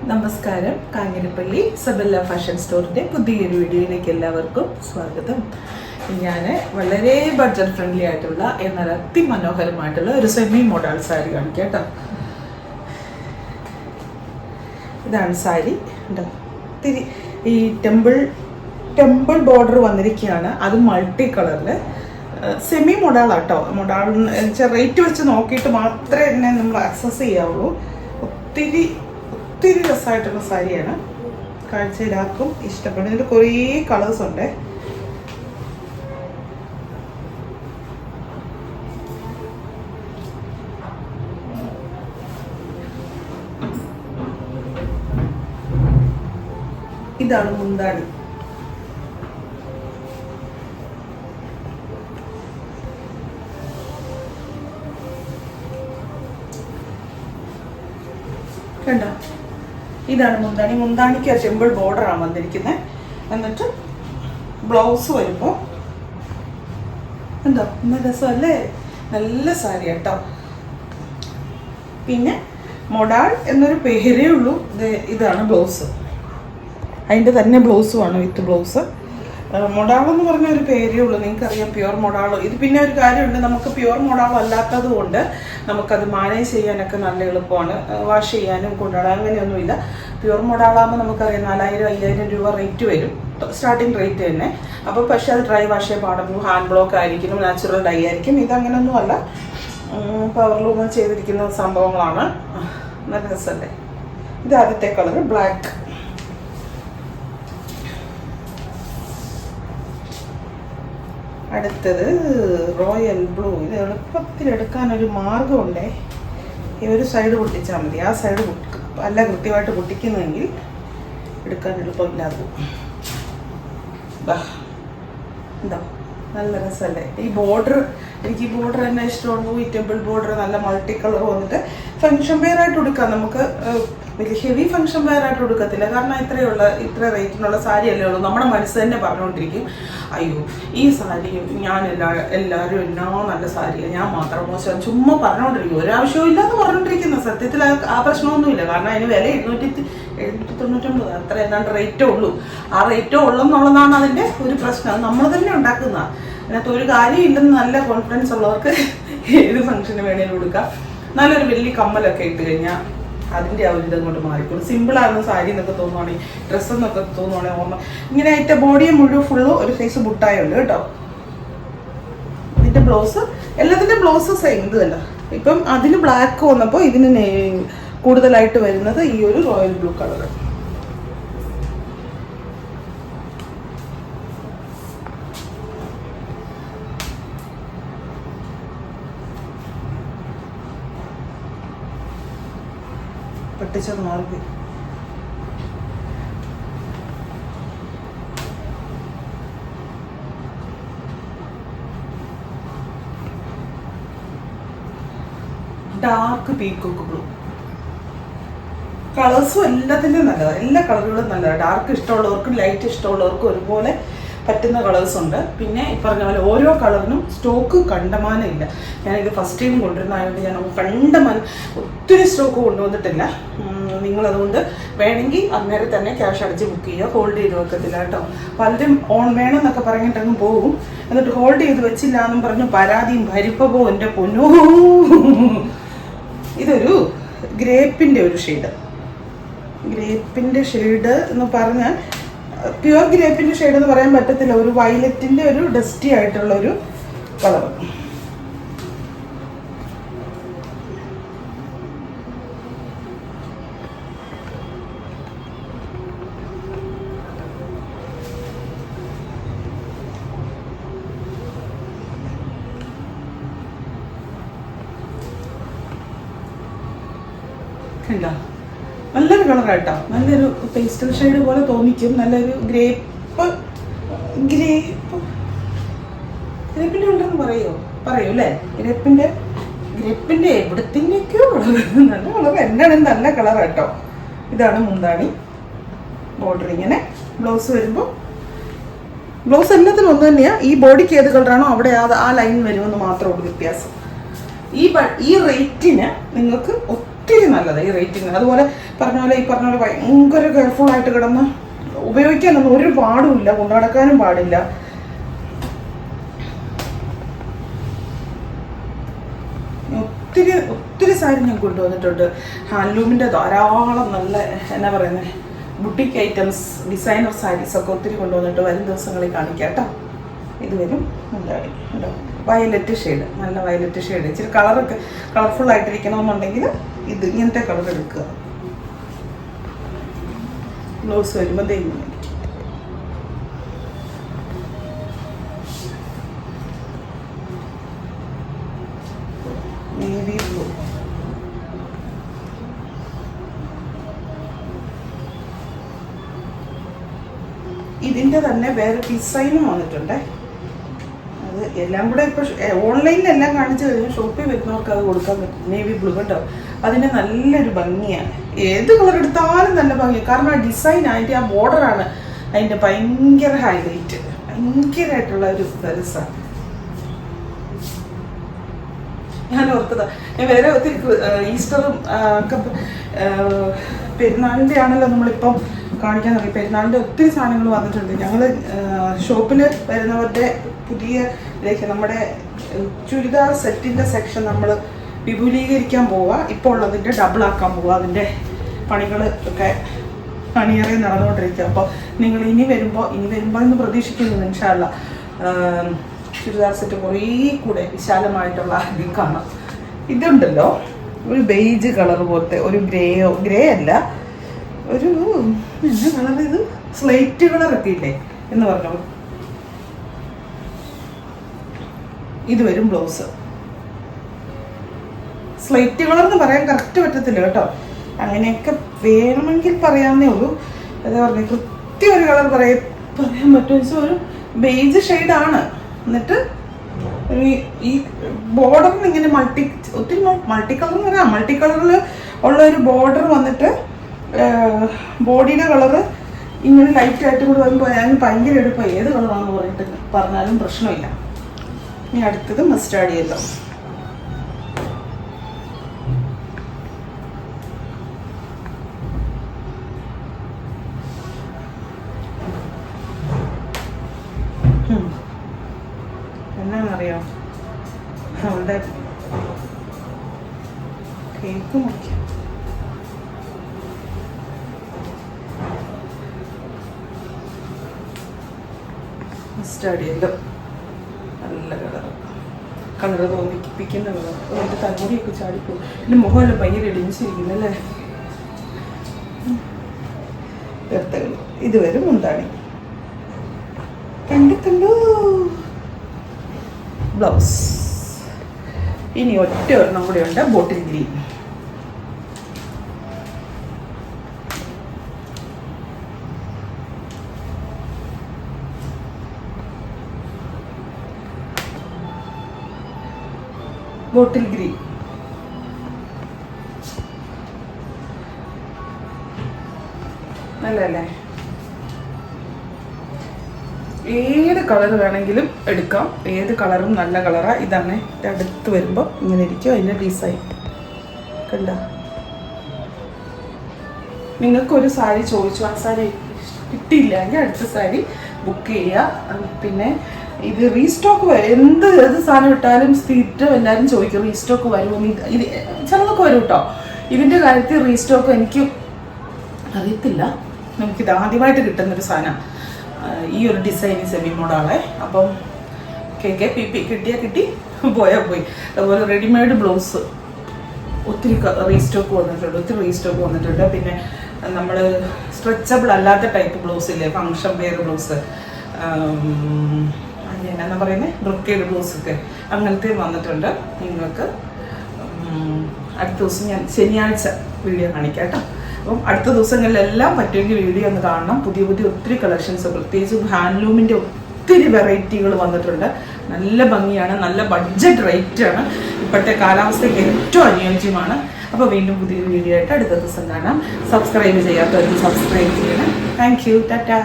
നമസ്കാരം. കാഞ്ഞിരപ്പള്ളി സബല്ല ഫാഷൻ സ്റ്റോറിൻ്റെ പുതിയൊരു വീഡിയോയിലേക്ക് എല്ലാവർക്കും സ്വാഗതം. ഞാൻ വളരെ ബഡ്ജറ്റ് ഫ്രണ്ട്ലി ആയിട്ടുള്ള എന്നാൽ അതിമനോഹരമായിട്ടുള്ള ഒരു സെമി മോഡൽ സാരി കാണിക്കാം കേട്ടോ. ഇതാണ് സാരി. ഇത്തിരി ഈ ടെമ്പിൾ ബോർഡർ വന്നിരിക്കുകയാണ്. അത് മൾട്ടി കളറിൽ സെമി മൊഡാളാട്ടോ. മൊഡാൾ റേറ്റ് വെച്ച് നോക്കിയിട്ട് മാത്രമേ ഇതിനെ നമ്മൾ ആക്സസ് ചെയ്യാവുള്ളൂ. ഒത്തിരി രസമായിട്ടുള്ള സാരിയാണ്. കാഴ്ചയിലാക്കും ഇഷ്ടപ്പെടും. ഇതിൽ കുറേ കളേഴ്സ് ഉണ്ട്. ഇതാണ് മുന്താണി. കണ്ടോ? ഇതാണ് മുന്താണി. മുന്താണിക്ക് ടെമ്പിൾ ബോർഡറാണ് വന്നിരിക്കുന്നത്. എന്നിട്ട് ബ്ലൗസ് വരുമ്പോൾ എന്തോ നല്ല രസമല്ലേ? നല്ല സാരി കേട്ടോ. പിന്നെ മൊഡാൾ എന്നൊരു പേരേ ഉള്ളൂ. ഇതാണ് ബ്ലൗസ്. അതിൻ്റെ തന്നെ ബ്ലൗസുമാണ്, വിത്ത് ബ്ലൗസ്. മൊഡാളെന്ന് പറഞ്ഞ ഒരു പേരേ ഉള്ളൂ. നിങ്ങൾക്കറിയാം പ്യുവർ മൊഡാൾ. ഇത് പിന്നെ ഒരു കാര്യമുണ്ട്, നമുക്ക് പ്യുവർ മൊഡാൾ അല്ലാത്തത് കൊണ്ട് നമുക്കത് മാനേജ് ചെയ്യാനൊക്കെ നല്ല എളുപ്പമാണ്. വാഷ് ചെയ്യാനും കൊണ്ടാടാൻ അങ്ങനെയൊന്നുമില്ല. പ്യുവർ മൊഡാളാകുമ്പോൾ നമുക്കറിയാം 4000-5000 രൂപ റേറ്റ് വരും, സ്റ്റാർട്ടിങ് റേറ്റ് തന്നെ. അപ്പോൾ പക്ഷേ അത് ഡ്രൈ വാഷ് ചെയ്യാൻ പാടുള്ളൂ. ഹാൻഡ് ബ്ലോക്ക് ആയിരിക്കും, നാച്ചുറൽ ഡൈ ആയിരിക്കും. ഇതങ്ങനെയൊന്നുമല്ല, പവർ ലൂമിൽ ചെയ്തിരിക്കുന്ന സംഭവങ്ങളാണ്. നല്ല രസമല്ലേ? ഇത് ആദ്യത്തെ കളർ ബ്ലാക്ക്. അടുത്തത് റോയൽ ബ്ലൂ. ഇത് എളുപ്പത്തിൽ എടുക്കാനൊരു മാർഗമുണ്ടേ. ഈ ഒരു സൈഡ് പൊട്ടിച്ചാൽ മതി. ആ സൈഡ് അല്ല കൃത്യമായിട്ട് പൊട്ടിക്കുന്നെങ്കിൽ എടുക്കാൻ എളുപ്പമില്ലാതെ. എന്താ നല്ല രസമല്ലേ? ഈ ബോർഡർ, എനിക്ക് ഈ ബോർഡർ തന്നെ ഇഷ്ടമുള്ളൂ. ഈ ടെമ്പിൾ ബോർഡർ നല്ല മൾട്ടി കളർ വന്നിട്ട് ഫംഗ്ഷൻ വെയർ ആയിട്ട് കൊടുക്കാം. നമുക്ക് വലിയ ഹെവി ഫംഗ്ഷൻ വെയർ ആയിട്ട് കൊടുക്കത്തില്ല. കാരണം ഇത്ര റേറ്റിനുള്ള സാരി അല്ലേ ഉള്ളൂ. നമ്മുടെ മനസ്സ് തന്നെ പറഞ്ഞുകൊണ്ടിരിക്കും, അയ്യോ ഈ സാരി ഞാൻ എല്ലാവരും എന്നാ നല്ല സാരിയാണ്, ഞാൻ മാത്രം മോശം. ചുമ്മാ പറഞ്ഞുകൊണ്ടിരിക്കും. ഒരാവശ്യവും ഇല്ലാന്ന് പറഞ്ഞുകൊണ്ടിരിക്കുന്ന. സത്യത്തിൽ ആ പ്രശ്നമൊന്നുമില്ല. കാരണം അതിന് വില 799 അത്ര ഏതാണ്ട് റേറ്റേ ഉള്ളൂ. ആ റേറ്റേ ഉള്ളെന്നുള്ളതാണ് അതിൻ്റെ ഒരു പ്രശ്നം. അത് നമ്മൾ തന്നെ ഉണ്ടാക്കുന്ന. അതിനകത്ത് ഒരു കാര്യം ഇല്ലെന്ന് നല്ല കോൺഫിഡൻസ് ഉള്ളവർക്ക് ഏത് ഫംഗ്ഷന് വേണേലും കൊടുക്കാം. നല്ലൊരു വലിയ കമ്മലൊക്കെ ഇട്ട് കഴിഞ്ഞാൽ അതിൻ്റെ ആ ഒരു ഇതങ്ങോട്ട് മാറിക്കോളും. സിമ്പിളായിരുന്നു സാരി എന്നൊക്കെ തോന്നുവാണെങ്കിൽ, ഡ്രസ്സ് എന്നൊക്കെ തോന്നുവാണെങ്കിൽ ഓർമ്മ. ഇങ്ങനെ ആയിട്ട് ബോഡിയെ മുഴുവൻ ഫുള്ള് ഒരു സൈസ് ബുട്ടായുണ്ട് കേട്ടോ. ഇതിൻ്റെ ബ്ലൗസ്, എല്ലാത്തിൻ്റെ ബ്ലൗസ് സെയിം ഇത് തന്നെ. ഇപ്പം അതിന് ബ്ലാക്ക് വന്നപ്പോൾ ഇതിന് കൂടുതലായിട്ട് വരുന്നത് ഈ ഒരു റോയൽ ബ്ലൂ കളർ. പട്ടിച്ചത് മാറി. Dark peacock blue. കളേഴ്സും എല്ലാത്തിൻ്റെയും നല്ലതാണ്. എല്ലാ കളറുകളും നല്ലതാണ്. ഡാർക്ക് ഇഷ്ടമുള്ളവർക്കും ലൈറ്റ് ഇഷ്ടമുള്ളവർക്കും ഒരുപോലെ പറ്റുന്ന കളേഴ്സ് ഉണ്ട്. പിന്നെ ഈ പറഞ്ഞ പോലെ ഓരോ കളറിനും സ്റ്റോക്ക് കണ്ടമാനം ഇല്ല. ഞാനിത് ഫസ്റ്റ് ടൈം കൊണ്ടുവരുന്നതായതുകൊണ്ട് ഞാൻ കണ്ടമാനം ഒത്തിരി സ്റ്റോക്ക് കൊണ്ടുവന്നിട്ടില്ല. നിങ്ങളതുകൊണ്ട് വേണമെങ്കിൽ അന്നേരം തന്നെ ക്യാഷ് അടിച്ച് ബുക്ക് ചെയ്യുക. ഹോൾഡ് ചെയ്ത് വെക്കത്തില്ല കേട്ടോ. പലരും വേണമെന്നൊക്കെ പറഞ്ഞിട്ടങ്ങ് പോകും. എന്നിട്ട് ഹോൾഡ് ചെയ്ത് വെച്ചില്ല എന്നും പറഞ്ഞു പരാതിയും ഭരിപ്പോ എൻ്റെ പൊന്നോ. ഇതൊരു ഗ്രേപ്പിൻ്റെ ഒരു ഷെയ്ഡ്. ഗ്രേപ്പിൻ്റെ ഷെയ്ഡ് എന്ന് പറഞ്ഞാൽ പ്യുവർ ഗ്രേപ്പിൻ്റെ ഷെയ്ഡ് എന്ന് പറയാൻ പറ്റത്തില്ല. ഒരു വയലറ്റിൻ്റെ ഒരു ഡസ്റ്റി ആയിട്ടുള്ള ഒരു കളർ. കണ്ടോ? നല്ലൊരു കളറായിട്ടോ. നല്ലൊരു പേസ്റ്റൽ ഷെയ്ഡ് പോലെ തോന്നിക്കും. നല്ലൊരു ഗ്രേപ്പിൻ്റെ ഉണ്ടെന്ന് പറയൂ അല്ലേ? ഗ്രേപ്പിൻ്റെ എവിടത്തിൻ്റെയൊക്കെയോ കളർ. നല്ല കളർ എന്നാണ്, നല്ല കളറാട്ടോ. ഇതാണ് മുന്താണി. ബോർഡർ ഇങ്ങനെ. ബ്ലൗസ് വരുമ്പോൾ ബ്ലൗസ് എല്ലാത്തിനും ഒന്ന് തന്നെയാണ്. ഈ ബോഡിക്ക് ഏത് കളറാണോ അവിടെ ആ ലൈൻ വരുമെന്ന് മാത്രമേ ഉള്ളൂ വ്യത്യാസം. ഈ റേറ്റിന് നിങ്ങൾക്ക് ഒത്തിരി നല്ലതാണ് ഈ റേറ്റിംഗ്. അതുപോലെ പറഞ്ഞ പോലെ ഭയങ്കര കെയർഫുൾ ആയിട്ട് കിടന്ന് ഉപയോഗിക്കാനൊന്നും ഒരു പാടുമില്ല, കൊണ്ടു നടക്കാനും പാടില്ല. ഒത്തിരി സാരി ഞാൻ കൊണ്ടുവന്നിട്ടുണ്ട്. ഹാൻഡ്ലൂമിൻ്റെ ധാരാളം നല്ല എന്നാ പറയുന്നത് ബുട്ടിക് ഐറ്റംസ്, ഡിസൈനർ സാരീസൊക്കെ ഒത്തിരി കൊണ്ടുവന്നിട്ട് വരും ദിവസങ്ങളിൽ കാണിക്കാം കേട്ടോ. ഇത് വരും എന്താണ് ഉണ്ടോ, വയലറ്റ് ഷെയ്ഡ്, നല്ല വയലറ്റ് ഷെയ്ഡ്. ഇച്ചിരി കളറൊക്കെ കളർഫുൾ ആയിട്ടിരിക്കണമെന്നുണ്ടെങ്കിൽ ഇത് ഇങ്ങനത്തെ കളർ എടുക്കുക. ബ്ലൗസ് വരുമ്പോൾ ഇങ്ങനെ നേവി ബ്ലൂ. ഇതിൻ്റെ തന്നെ വേറെ ഡിസൈനും വന്നിട്ടുണ്ട്. അത് എല്ലാം കൂടെ ഇപ്പോൾ ഓൺലൈനിലെല്ലാം കാണിച്ചു കഴിഞ്ഞാൽ ഷോപ്പിൽ വരുന്നവർക്ക് അത് കൊടുക്കാൻ പറ്റും. നേവി ബ്ലൂ കേട്ടോ, അതിൻ്റെ നല്ലൊരു ഭംഗിയാണ്. ഏത് കളർ എടുത്താലും നല്ല ഭംഗിയാണ്. കാരണം ആ ഡിസൈൻ, അതിൻ്റെ ആ ബോർഡറാണ് അതിൻ്റെ ഭയങ്കര ഹൈലൈറ്റ്, ഭയങ്കരമായിട്ടുള്ള ഒരു രസമാണ്. ഞാൻ ഓർത്തതാ, ഞാൻ വേറെ ഒത്തിരി ഈസ്റ്ററും ഒക്കെ പെരുന്നാളിൻ്റെ ആണല്ലോ നമ്മളിപ്പം കാണിക്കാൻ തുടങ്ങി. പെരുന്നാളിൻ്റെ ഒത്തിരി സാധനങ്ങൾ വന്നിട്ടുണ്ട്. ഞങ്ങൾ ഷോപ്പിൽ വരുന്നവരുടെ പുതിയ നമ്മുടെ ചുരിദാർ സെറ്റിൻ്റെ സെക്ഷൻ നമ്മൾ വിപുലീകരിക്കാൻ പോവുക. ഇപ്പോൾ ഉള്ളതിൻ്റെ ഡബിളാക്കാൻ പോവുക. അതിൻ്റെ പണികൾ ഒക്കെ അണിയറേ നടന്നുകൊണ്ടിരിക്കുക. അപ്പോൾ നിങ്ങൾ ഇനി വരുമ്പോൾ എന്ന് പ്രതീക്ഷിക്കുന്നു ഇൻഷാ അല്ലാ ചുരിദാർ സെറ്റ് കുറേ കൂടെ വിശാലമായിട്ടുള്ള ഇതിൽ കാണാം. ഇതുണ്ടല്ലോ ഒരു ബേജ് കളർ പോലത്തെ ഒരു ഗ്രേ അല്ല, ഒരു എന്നാ കളർ ഇത്, സ്ലേറ്റ് കളറൊക്കെ ഇല്ലേ എന്ന് പറഞ്ഞു. ഇത് വരും ബ്ലൗസ്. സ്ലേറ്റ് കളർ എന്ന് പറയാൻ കറക്റ്റ് പറ്റത്തില്ല കേട്ടോ, അങ്ങനെയൊക്കെ വേണമെങ്കിൽ പറയാവുന്നേ ഉള്ളൂ. എന്താ പറഞ്ഞ കൃത്യം ഒരു കളർ പറയാൻ പറ്റും. ഒരു ബേജ് ഷെയ്ഡാണ്. എന്നിട്ട് ഈ ബോർഡറിന് ഇങ്ങനെ ഒത്തിരി മൾട്ടി കളർ എന്ന് പറയാം. മൾട്ടി കളറിൽ ഉള്ള ഒരു ബോർഡർ വന്നിട്ട് ബോഡിയുടെ കളറ് ഇങ്ങനെ ലൈറ്റായിട്ട് കൂടി വരുമ്പോൾ ഞാൻ ഭയങ്കര എടുപ്പം ഏത് കളറാണെന്ന് പറഞ്ഞാലും പ്രശ്നമില്ല. ഇനി അടുത്തത് മസ്റ്റാർഡ് യെല്ലോ. എന്നാന്നറിയാം, അവളുടെ കേക്ക് മുറിക്കാം. മസ്റ്റാർഡ് യെല്ലോ നല്ല കളറ് തോന്നിപ്പിക്കുന്ന കളർ. എൻ്റെ തലമുടിയൊക്കെ ചാടിപ്പോകും. എൻ്റെ മുഖമല്ല ഭയങ്കര ഇടിഞ്ഞിരിക്കുന്നല്ലേ. ഇത് വരും മുന്താണി. കണ്ടു ബ്ലൗസ്. ഇനി ഒറ്റ ഒരെണ്ണം കൂടെ ഉണ്ട്, ബോട്ടിൽ ഗ്രീൻ. ബോട്ടിൽ ഗ്രീൻ നല്ലല്ലേ. ഏത് കളർ വേണമെങ്കിലും എടുക്കാം, ഏത് കളറും നല്ല കളറാണ്. ഇതാണ് അടുത്ത് വരുമ്പോൾ ഇങ്ങനെ ഇരിക്കും അതിൻ്റെ ഡിസൈൻ കണ്ട. നിങ്ങൾക്കൊരു സാരി ചോദിച്ചു, ആ സാരി കിട്ടിയില്ല എങ്കിൽ അടുത്ത സാരി ബുക്ക് ചെയ്യുക. പിന്നെ ഇത് റീസ്റ്റോക്ക് ഏത് സാധനം ഇട്ടാലും സ്ഥിരം എല്ലാവരും ചോദിക്കും റീസ്റ്റോക്ക് വരുമോ. ഇത് ചിലതൊക്കെ വരും കേട്ടോ. ഇതിൻ്റെ കാര്യത്തിൽ റീസ്റ്റോക്ക് എനിക്ക് അറിയത്തില്ല. നമുക്കിത് ആദ്യമായിട്ട് കിട്ടുന്നൊരു സാധനം. ഈ ഒരു ഡിസൈൻ സെമി മോഡാണ്. അപ്പം കിട്ടിയാൽ കിട്ടി, പോയാൽ പോയി. അതുപോലെ റെഡിമെയ്ഡ് ബ്ലൗസ് ഒത്തിരി റീസ്റ്റോക്ക് വന്നിട്ടുണ്ട്. പിന്നെ നമ്മൾ സ്ട്രെച്ചബിൾ അല്ലാത്ത ടൈപ്പ് ബ്ലൗസ് ഇല്ലേ, ഫങ്ഷൻ വെയർ ബ്ലൗസ്, എന്നാ പറയുന്നത് ബ്രൊക്കേഡ് ബ്ലൗസൊക്കെ അങ്ങനത്തെ വന്നിട്ടുണ്ട്. നിങ്ങൾക്ക് അടുത്ത ദിവസം ഞാൻ ശനിയാഴ്ച വീഡിയോ കാണിക്കാം കേട്ടോ. അപ്പം അടുത്ത ദിവസങ്ങളിലെല്ലാം പറ്റുമെങ്കിൽ വീഡിയോ ഒന്ന് കാണണം. പുതിയ ഒത്തിരി കളക്ഷൻസ്, പ്രത്യേകിച്ച് ഹാൻഡ്ലൂമിൻ്റെ ഒത്തിരി വെറൈറ്റികൾ വന്നിട്ടുണ്ട്. നല്ല ഭംഗിയാണ്, നല്ല ബഡ്ജറ്റ് റേറ്റാണ്, ഇപ്പോഴത്തെ കാലാവസ്ഥയ്ക്ക് ഏറ്റവും അനുയോജ്യമാണ്. അപ്പോൾ വീണ്ടും പുതിയൊരു വീഡിയോ ആയിട്ട് അടുത്ത ദിവസം കാണാം. സബ്സ്ക്രൈബ് ചെയ്യാത്തവർക്ക് സബ്സ്ക്രൈബ് ചെയ്യണം. Thank you, Tata.